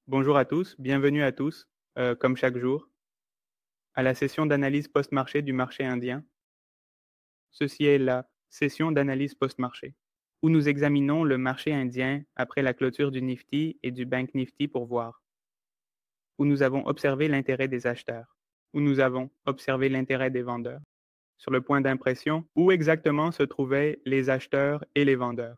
Bonjour à tous, bienvenue à tous, comme chaque jour, à la session d'analyse post-marché du marché indien. Ceci est la session d'analyse post-marché, où nous examinons le marché indien après la clôture du Nifty et du Bank Nifty pour voir, où nous avons observé l'intérêt des acheteurs, où nous avons observé l'intérêt des vendeurs. Sur le point d'impression, où exactement se trouvaient les acheteurs et les vendeurs.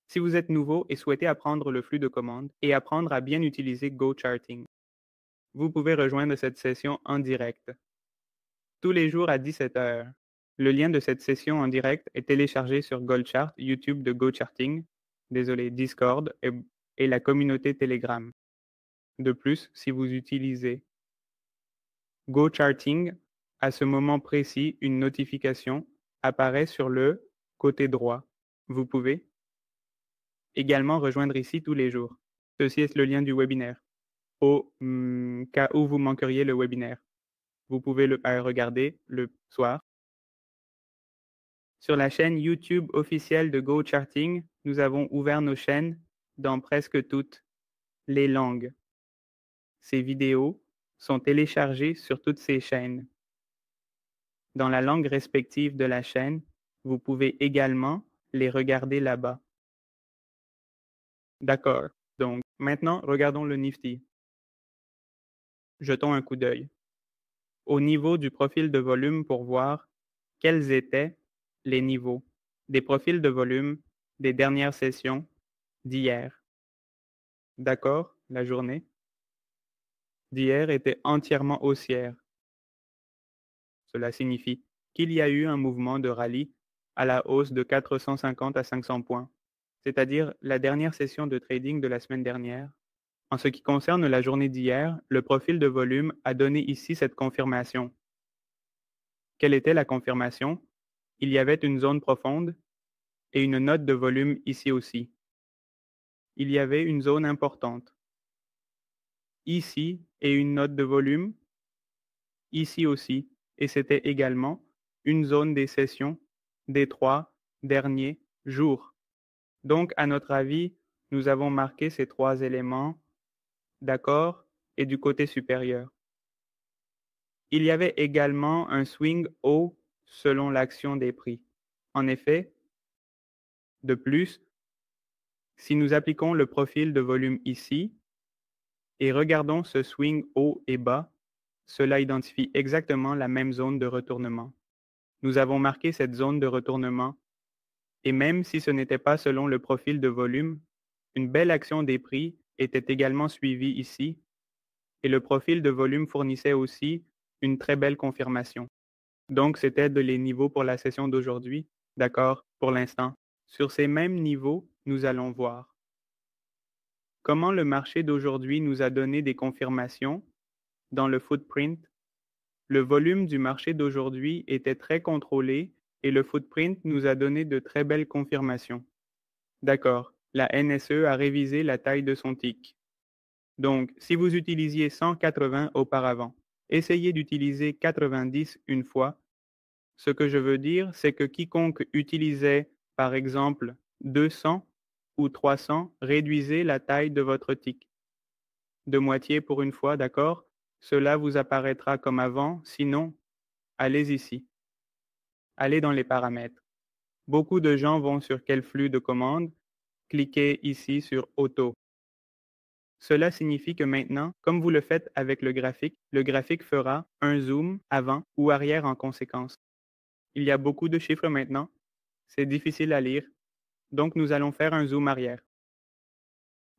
Si vous êtes nouveau et souhaitez apprendre le flux de commandes et apprendre à bien utiliser GoCharting, vous pouvez rejoindre cette session en direct, tous les jours à 17 heures. Le lien de cette session en direct est téléchargé sur Goldchart, YouTube de GoCharting, désolé, Discord et la communauté Telegram. De plus, si vous utilisez GoCharting, à ce moment précis, une notification apparaît sur le côté droit. Vous pouvez également rejoindre ici tous les jours. Ceci est le lien du webinaire, au cas où vous manqueriez le webinaire. Vous pouvez le regarder le soir. Sur la chaîne YouTube officielle de GoCharting, nous avons ouvert nos chaînes dans presque toutes les langues. Ces vidéos sont téléchargées sur toutes ces chaînes. Dans la langue respective de la chaîne, vous pouvez également les regarder là-bas. D'accord. Donc, maintenant, regardons le Nifty. Jetons un coup d'œil au niveau du profil de volume pour voir quels étaient les niveaux des profils de volume des dernières sessions d'hier. D'accord, la journée d'hier était entièrement haussière. Cela signifie qu'il y a eu un mouvement de rallye à la hausse de 450 à 500 points, c'est-à-dire la dernière session de trading de la semaine dernière. En ce qui concerne la journée d'hier, le profil de volume a donné ici cette confirmation. Quelle était la confirmation? Il y avait une zone profonde et une note de volume ici aussi. Il y avait une zone importante ici et une note de volume ici aussi, et c'était également une zone des sessions des 3 derniers jours. Donc, à notre avis, nous avons marqué ces 3 éléments d'accord et du côté supérieur. Il y avait également un swing haut selon l'action des prix. En effet, de plus, si nous appliquons le profil de volume ici et regardons ce swing haut et bas, cela identifie exactement la même zone de retournement. Nous avons marqué cette zone de retournement et même si ce n'était pas selon le profil de volume, une belle action des prix était également suivie ici et le profil de volume fournissait aussi une très belle confirmation. Donc, c'était les niveaux pour la session d'aujourd'hui. D'accord, pour l'instant. Sur ces mêmes niveaux, nous allons voir comment le marché d'aujourd'hui nous a donné des confirmations dans le footprint. Le volume du marché d'aujourd'hui était très contrôlé et le footprint nous a donné de très belles confirmations. D'accord, la NSE a révisé la taille de son tick. Donc, si vous utilisiez 180 auparavant, essayez d'utiliser 90 une fois. Ce que je veux dire, c'est que quiconque utilisait, par exemple, 200 ou 300, réduisez la taille de votre tick. De moitié pour une fois, d'accord? Cela vous apparaîtra comme avant, sinon, allez ici. Allez dans les paramètres. Beaucoup de gens vont sur quel flux de commande, cliquez ici sur Auto. Cela signifie que maintenant, comme vous le faites avec le graphique fera un zoom avant ou arrière en conséquence. Il y a beaucoup de chiffres maintenant, c'est difficile à lire, donc nous allons faire un zoom arrière.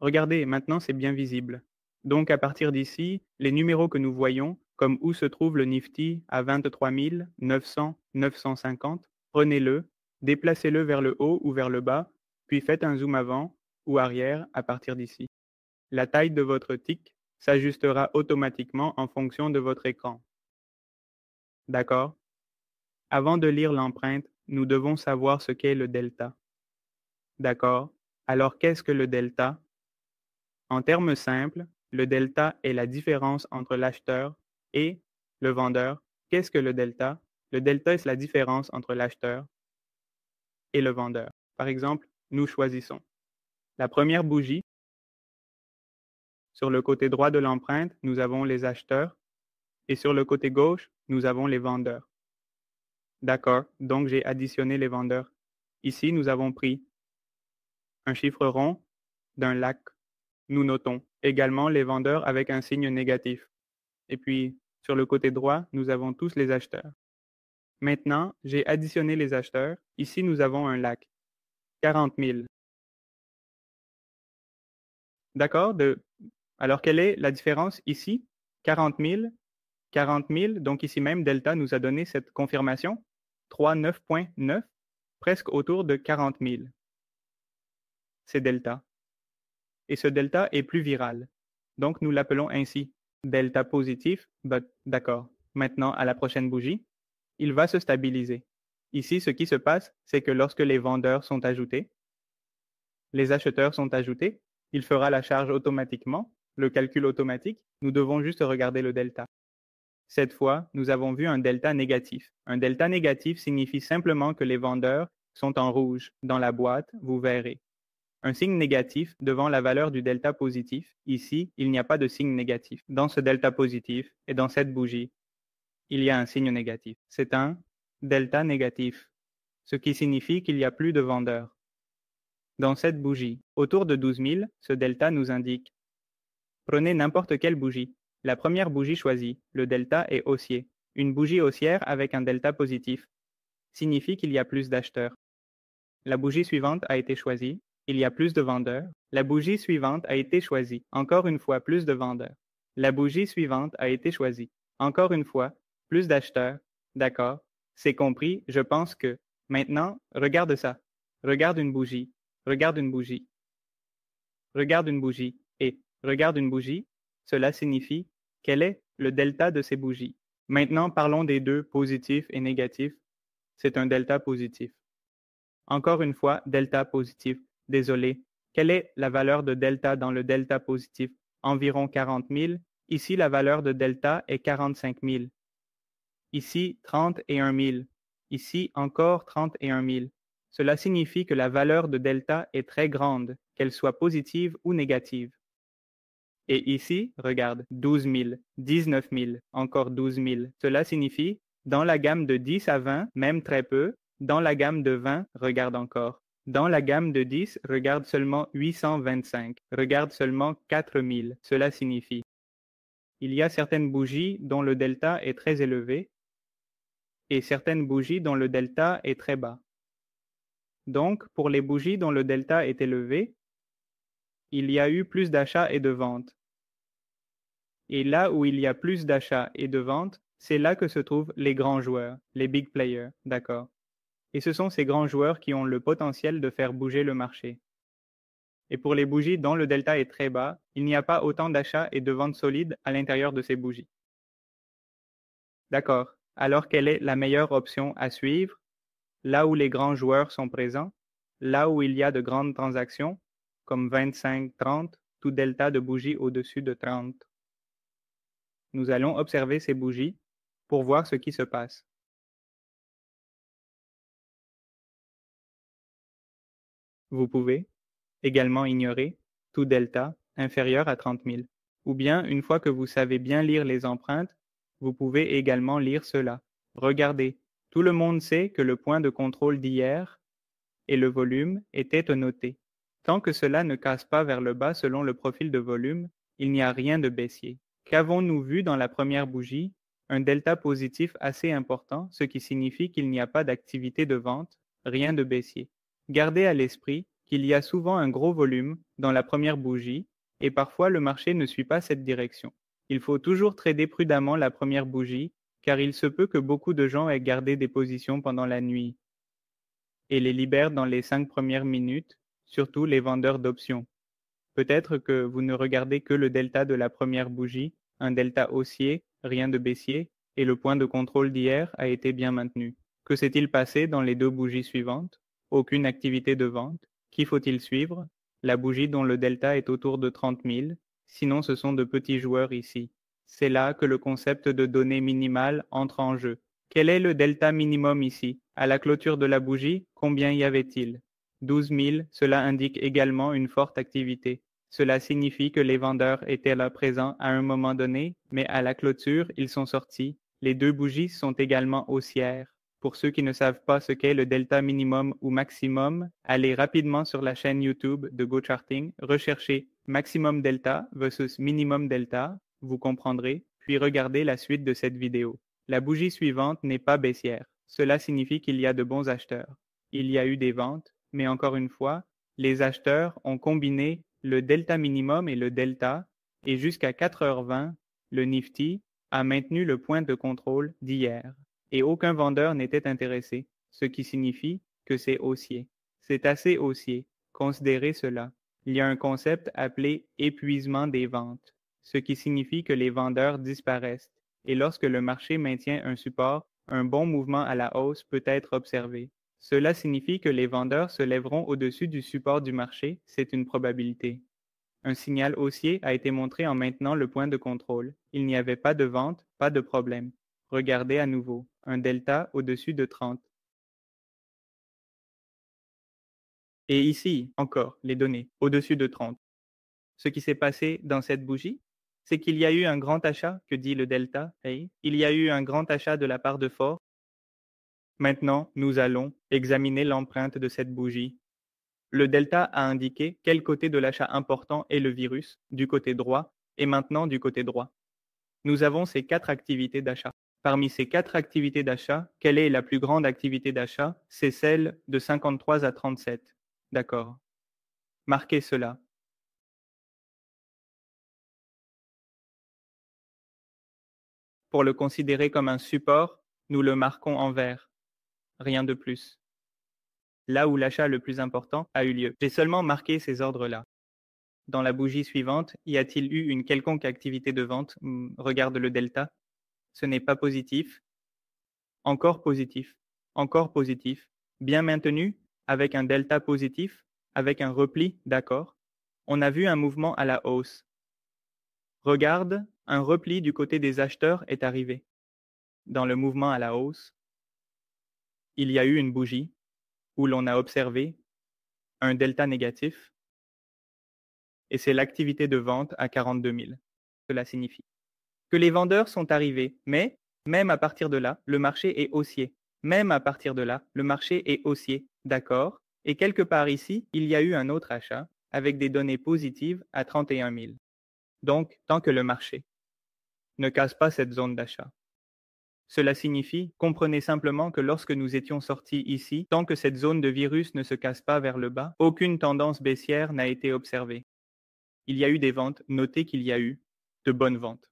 Regardez, maintenant c'est bien visible. Donc à partir d'ici, les numéros que nous voyons, comme où se trouve le Nifty à 23 900, 950, prenez-le, déplacez-le vers le haut ou vers le bas, puis faites un zoom avant ou arrière à partir d'ici. La taille de votre tick s'ajustera automatiquement en fonction de votre écran. D'accord? Avant de lire l'empreinte, nous devons savoir ce qu'est le delta. D'accord? Alors qu'est-ce que le delta? En termes simples, le delta est la différence entre l'acheteur et le vendeur. Qu'est-ce que le delta? Le delta est la différence entre l'acheteur et le vendeur. Par exemple, nous choisissons la première bougie Sur le côté droit de l'empreinte, nous avons les acheteurs et sur le côté gauche, nous avons les vendeurs. D'accord, donc j'ai additionné les vendeurs. Ici, nous avons pris un chiffre rond d'un lac. Nous notons également les vendeurs avec un signe négatif. Et puis, sur le côté droit, nous avons tous les acheteurs. Maintenant, j'ai additionné les acheteurs. Ici, nous avons un lac. 40 000. D'accord? Alors, quelle est la différence ici? 40 000. 40 000. Donc, ici même, delta nous a donné cette confirmation. 39,9, presque autour de 40 000. C'est delta. Et ce delta est plus viral. Donc, nous l'appelons ainsi. Delta positif, d'accord. Maintenant, à la prochaine bougie, il va se stabiliser. Ici, ce qui se passe, c'est que lorsque les vendeurs sont ajoutés, les acheteurs sont ajoutés, il fera la charge automatiquement, le calcul automatique, nous devons juste regarder le delta. Cette fois, nous avons vu un delta négatif. Un delta négatif signifie simplement que les vendeurs sont en rouge. Dans la boîte, vous verrez. Un signe négatif devant la valeur du delta positif. Ici, il n'y a pas de signe négatif. Dans ce delta positif et dans cette bougie, il y a un signe négatif. C'est un delta négatif, ce qui signifie qu'il n'y a plus de vendeurs. Dans cette bougie, autour de 12 000, ce delta nous indique. Prenez n'importe quelle bougie. La première bougie choisie, le delta est haussier. Une bougie haussière avec un delta positif signifie qu'il y a plus d'acheteurs. La bougie suivante a été choisie, il y a plus de vendeurs. La bougie suivante a été choisie, encore une fois plus de vendeurs. La bougie suivante a été choisie, encore une fois plus d'acheteurs. D'accord, c'est compris, je pense que. Maintenant, regarde ça. Regarde une bougie. Regarde une bougie. Regarde une bougie. Et regarde une bougie. Cela signifie quel est le delta de ces bougies. Maintenant, parlons des deux, positifs et négatifs. C'est un delta positif. Encore une fois, delta positif. Désolé. Quelle est la valeur de delta dans le delta positif? Environ 40 000. Ici, la valeur de delta est 45 000. Ici, 31 000. Ici, encore 31 000. Cela signifie que la valeur de delta est très grande, qu'elle soit positive ou négative. Et ici, regarde, 12 000, 19 000, encore 12 000. Cela signifie, dans la gamme de 10 à 20, même très peu. Dans la gamme de 20, regarde encore. Dans la gamme de 10, regarde seulement 825. Regarde seulement 4 000. Cela signifie. Il y a certaines bougies dont le delta est très élevé et certaines bougies dont le delta est très bas. Donc, pour les bougies dont le delta est élevé, il y a eu plus d'achats et de ventes. Et là où il y a plus d'achats et de ventes, c'est là que se trouvent les grands joueurs, les big players, d'accord. Et ce sont ces grands joueurs qui ont le potentiel de faire bouger le marché. Et pour les bougies dont le delta est très bas, il n'y a pas autant d'achats et de ventes solides à l'intérieur de ces bougies. D'accord. Alors quelle est la meilleure option à suivre? Là où les grands joueurs sont présents, là où il y a de grandes transactions, comme 25, 30, tout delta de bougies au-dessus de 30. Nous allons observer ces bougies pour voir ce qui se passe. Vous pouvez également ignorer tout delta inférieur à 30 000. Ou bien, une fois que vous savez bien lire les empreintes, vous pouvez également lire cela. Regardez, tout le monde sait que le point de contrôle d'hier et le volume étaient notés. Tant que cela ne casse pas vers le bas selon le profil de volume, il n'y a rien de baissier. Qu'avons-nous vu dans la première bougie? Un delta positif assez important, ce qui signifie qu'il n'y a pas d'activité de vente, rien de baissier. Gardez à l'esprit qu'il y a souvent un gros volume dans la première bougie et parfois le marché ne suit pas cette direction. Il faut toujours trader prudemment la première bougie car il se peut que beaucoup de gens aient gardé des positions pendant la nuit et les libèrent dans les 5 premières minutes, surtout les vendeurs d'options. Peut-être que vous ne regardez que le delta de la première bougie, un delta haussier, rien de baissier, et le point de contrôle d'hier a été bien maintenu. Que s'est-il passé dans les deux bougies suivantes? Aucune activité de vente. Qui faut-il suivre? La bougie dont le delta est autour de 30 000, sinon ce sont de petits joueurs ici. C'est là que le concept de données minimales entre en jeu. Quel est le delta minimum ici? À la clôture de la bougie, combien y avait-il? 12 000, cela indique également une forte activité. Cela signifie que les vendeurs étaient là présents à un moment donné, mais à la clôture, ils sont sortis. Les deux bougies sont également haussières. Pour ceux qui ne savent pas ce qu'est le delta minimum ou maximum, allez rapidement sur la chaîne YouTube de GoCharting, recherchez maximum delta versus minimum delta, vous comprendrez, puis regardez la suite de cette vidéo. La bougie suivante n'est pas baissière. Cela signifie qu'il y a de bons acheteurs. Il y a eu des ventes, mais encore une fois, les acheteurs ont combiné le delta minimum et le delta, et jusqu'à 4h20, le Nifty a maintenu le point de contrôle d'hier, et aucun vendeur n'était intéressé, ce qui signifie que c'est haussier. C'est assez haussier. Considérez cela. Il y a un concept appelé épuisement des ventes, ce qui signifie que les vendeurs disparaissent, et lorsque le marché maintient un support, un bon mouvement à la hausse peut être observé. Cela signifie que les vendeurs se lèveront au-dessus du support du marché, c'est une probabilité. Un signal haussier a été montré en maintenant le point de contrôle. Il n'y avait pas de vente, pas de problème. Regardez à nouveau, un delta au-dessus de 30. Et ici, encore, les données, au-dessus de 30. Ce qui s'est passé dans cette bougie, c'est qu'il y a eu un grand achat, que dit le delta, hey, il y a eu un grand achat de la part de Ford. Maintenant, nous allons examiner l'empreinte de cette bougie. Le delta a indiqué quel côté de l'achat important est le virus, du côté droit, et maintenant du côté droit. Nous avons ces 4 activités d'achat. Parmi ces 4 activités d'achat, quelle est la plus grande activité d'achat? C'est celle de 53 à 37. D'accord. Marquez cela. Pour le considérer comme un support, nous le marquons en vert. Rien de plus. Là où l'achat le plus important a eu lieu. J'ai seulement marqué ces ordres-là. Dans la bougie suivante, y a-t-il eu une quelconque activité de vente? Regarde le delta. Ce n'est pas positif. Encore positif. Encore positif. Bien maintenu, avec un delta positif, avec un repli, d'accord. On a vu un mouvement à la hausse. Regarde, un repli du côté des acheteurs est arrivé. Dans le mouvement à la hausse, il y a eu une bougie où l'on a observé un delta négatif et c'est l'activité de vente à 42 000. Cela signifie que les vendeurs sont arrivés, mais même à partir de là, le marché est haussier. Même à partir de là, le marché est haussier, d'accord? Et quelque part ici, il y a eu un autre achat avec des données positives à 31 000. Donc, tant que le marché ne casse pas cette zone d'achat. Cela signifie, comprenez simplement que lorsque nous étions sortis ici, tant que cette zone de virus ne se casse pas vers le bas, aucune tendance baissière n'a été observée. Il y a eu des ventes, notez qu'il y a eu de bonnes ventes.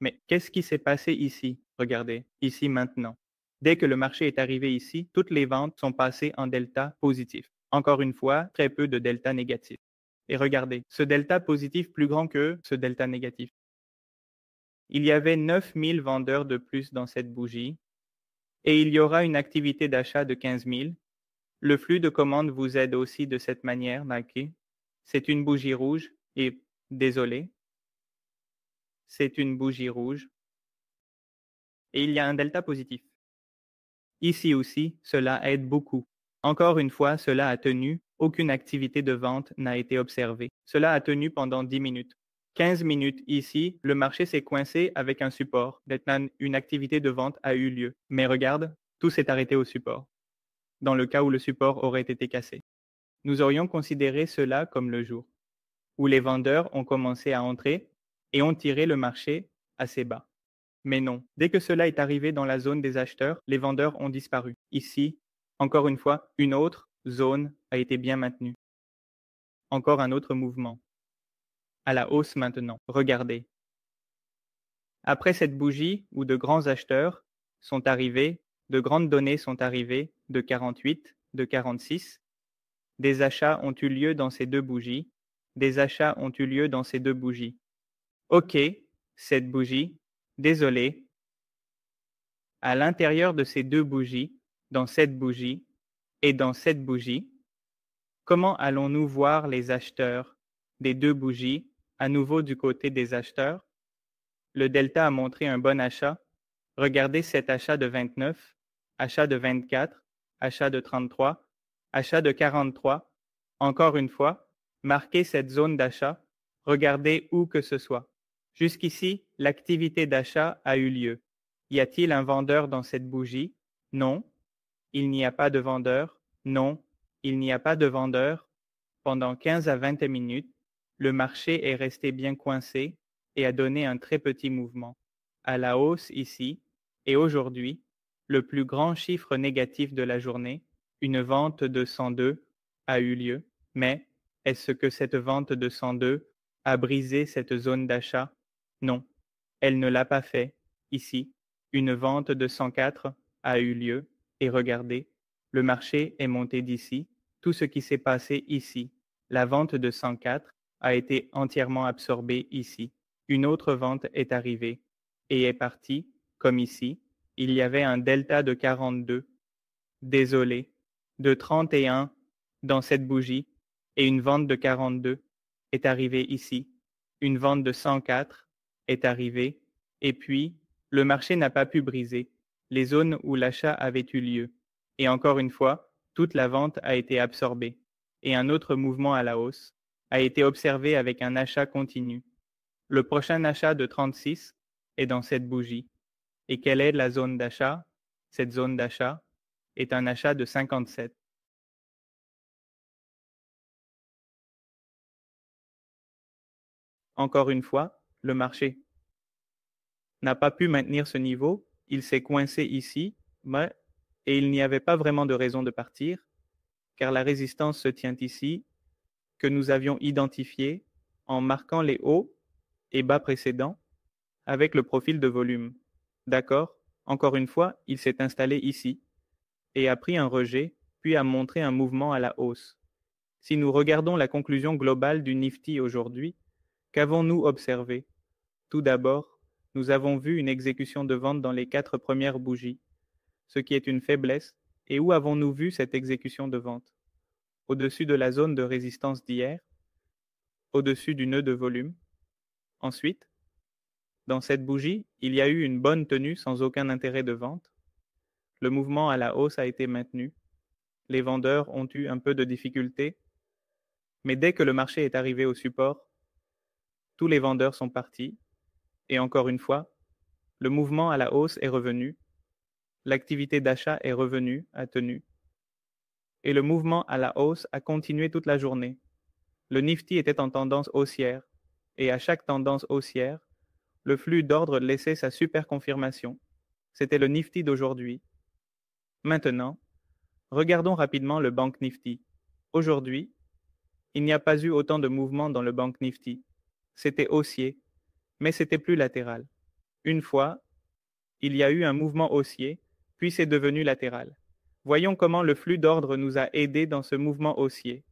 Mais qu'est-ce qui s'est passé ici? Regardez, ici maintenant. Dès que le marché est arrivé ici, toutes les ventes sont passées en delta positif. Encore une fois, très peu de delta négatif. Et regardez, ce delta positif plus grand que ce delta négatif. Il y avait 9000 vendeurs de plus dans cette bougie et il y aura une activité d'achat de 15 000. Le flux de commandes vous aide aussi de cette manière, Nike. C'est une bougie rouge et, désolé, c'est une bougie rouge. Et il y a un delta positif. Ici aussi, cela aide beaucoup. Encore une fois, cela a tenu, aucune activité de vente n'a été observée. Cela a tenu pendant 10 minutes. 15 minutes ici, le marché s'est coincé avec un support. Maintenant, une activité de vente a eu lieu. Mais regarde, tout s'est arrêté au support, dans le cas où le support aurait été cassé. Nous aurions considéré cela comme le jour, où les vendeurs ont commencé à entrer et ont tiré le marché assez bas. Mais non, dès que cela est arrivé dans la zone des acheteurs, les vendeurs ont disparu. Ici, encore une fois, une autre zone a été bien maintenue. Encore un autre mouvement. À la hausse maintenant. Regardez. Après cette bougie où de grands acheteurs sont arrivés, de grandes données sont arrivées de 48, de 46. Des achats ont eu lieu dans ces deux bougies. Des achats ont eu lieu dans ces deux bougies. OK, cette bougie, désolé, à l'intérieur de ces deux bougies, dans cette bougie et dans cette bougie, comment allons-nous voir les acheteurs des deux bougies à nouveau du côté des acheteurs? Le delta a montré un bon achat. Regardez cet achat de 29, achat de 24, achat de 33, achat de 43. Encore une fois, Marquez cette zone d'achat, regardez où que ce soit. Jusqu'ici, l'activité d'achat a eu lieu. Y a-t-il un vendeur dans cette bougie? Non. Il n'y a pas de vendeur. Non. Il n'y a pas de vendeur. Pendant 15 à 20 minutes, le marché est resté bien coincé et a donné un très petit mouvement. À la hausse ici, et aujourd'hui, le plus grand chiffre négatif de la journée, une vente de 102, a eu lieu, mais est-ce que cette vente de 102 a brisé cette zone d'achat? Non, elle ne l'a pas fait. Ici, une vente de 104 a eu lieu, et regardez, le marché est monté d'ici, tout ce qui s'est passé ici. La vente de 104 a été entièrement absorbée ici. Une autre vente est arrivée et est partie, comme ici. Il y avait un delta de 42. Désolé, de 31 dans cette bougie et une vente de 42 est arrivée ici. Une vente de 104 est arrivée et puis le marché n'a pas pu briser les zones où l'achat avait eu lieu. Et encore une fois, toute la vente a été absorbée et un autre mouvement à la hausse a été observé avec un achat continu. Le prochain achat de 36 est dans cette bougie. Et quelle est la zone d'achat? Cette zone d'achat est un achat de 57. Encore une fois, le marché n'a pas pu maintenir ce niveau, il s'est coincé ici, et il n'y avait pas vraiment de raison de partir, car la résistance se tient ici, que nous avions identifié en marquant les hauts et bas précédents avec le profil de volume. D'accord? Encore une fois, il s'est installé ici et a pris un rejet, puis a montré un mouvement à la hausse. Si nous regardons la conclusion globale du Nifty aujourd'hui, qu'avons-nous observé? Tout d'abord, nous avons vu une exécution de vente dans les 4 premières bougies, ce qui est une faiblesse, et où avons-nous vu cette exécution de vente? Au-dessus de la zone de résistance d'hier, au-dessus du nœud de volume. Ensuite, dans cette bougie, il y a eu une bonne tenue sans aucun intérêt de vente. Le mouvement à la hausse a été maintenu. Les vendeurs ont eu un peu de difficulté, mais dès que le marché est arrivé au support, tous les vendeurs sont partis, et encore une fois, le mouvement à la hausse est revenu, l'activité d'achat est revenue à tenue, et le mouvement à la hausse a continué toute la journée. Le Nifty était en tendance haussière, et à chaque tendance haussière, le flux d'ordre laissait sa super confirmation. C'était le Nifty d'aujourd'hui. Maintenant, regardons rapidement le Bank Nifty. Aujourd'hui, il n'y a pas eu autant de mouvements dans le Bank Nifty. C'était haussier, mais c'était plus latéral. Une fois, il y a eu un mouvement haussier, puis c'est devenu latéral. Voyons comment le flux d'ordre nous a aidés dans ce mouvement haussier.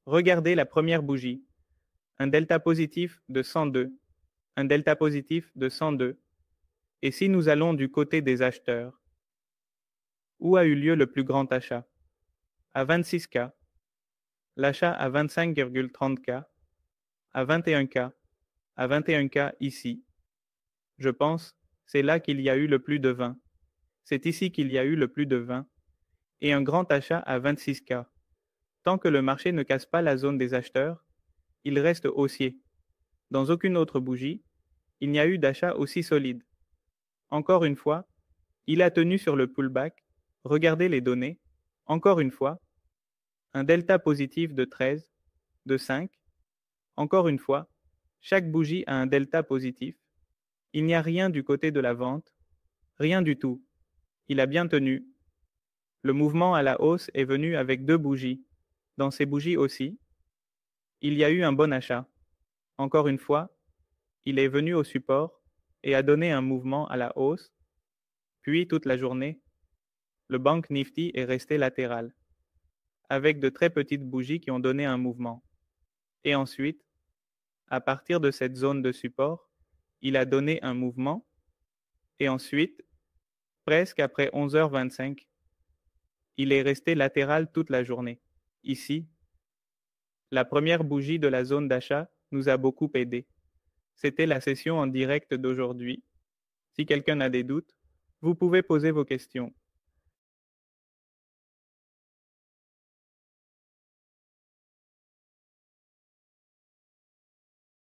Regardez la première bougie. Un delta positif de 102. Un delta positif de 102. Et si nous allons du côté des acheteurs, où a eu lieu le plus grand achat? À 26K. L'achat à 25,30K. À 21K. À 21K ici. Je pense, c'est là qu'il y a eu le plus de 20. C'est ici qu'il y a eu le plus de 20. Et un grand achat à 26K. Tant que le marché ne casse pas la zone des acheteurs, il reste haussier. Dans aucune autre bougie, il n'y a eu d'achat aussi solide. Encore une fois, il a tenu sur le pullback. Regardez les données. Encore une fois, un delta positif de 13, de 5. Encore une fois, chaque bougie a un delta positif. Il n'y a rien du côté de la vente, rien du tout. Il a bien tenu. Le mouvement à la hausse est venu avec 2 bougies. Dans ces bougies aussi, il y a eu un bon achat. Encore une fois, il est venu au support et a donné un mouvement à la hausse. Puis toute la journée, le Bank Nifty est resté latéral, avec de très petites bougies qui ont donné un mouvement. Et ensuite, à partir de cette zone de support, il a donné un mouvement. Et ensuite, presque après 11h25, il est resté latéral toute la journée. Ici, la première bougie de la zone d'achat nous a beaucoup aidé. C'était la session en direct d'aujourd'hui. Si quelqu'un a des doutes, vous pouvez poser vos questions.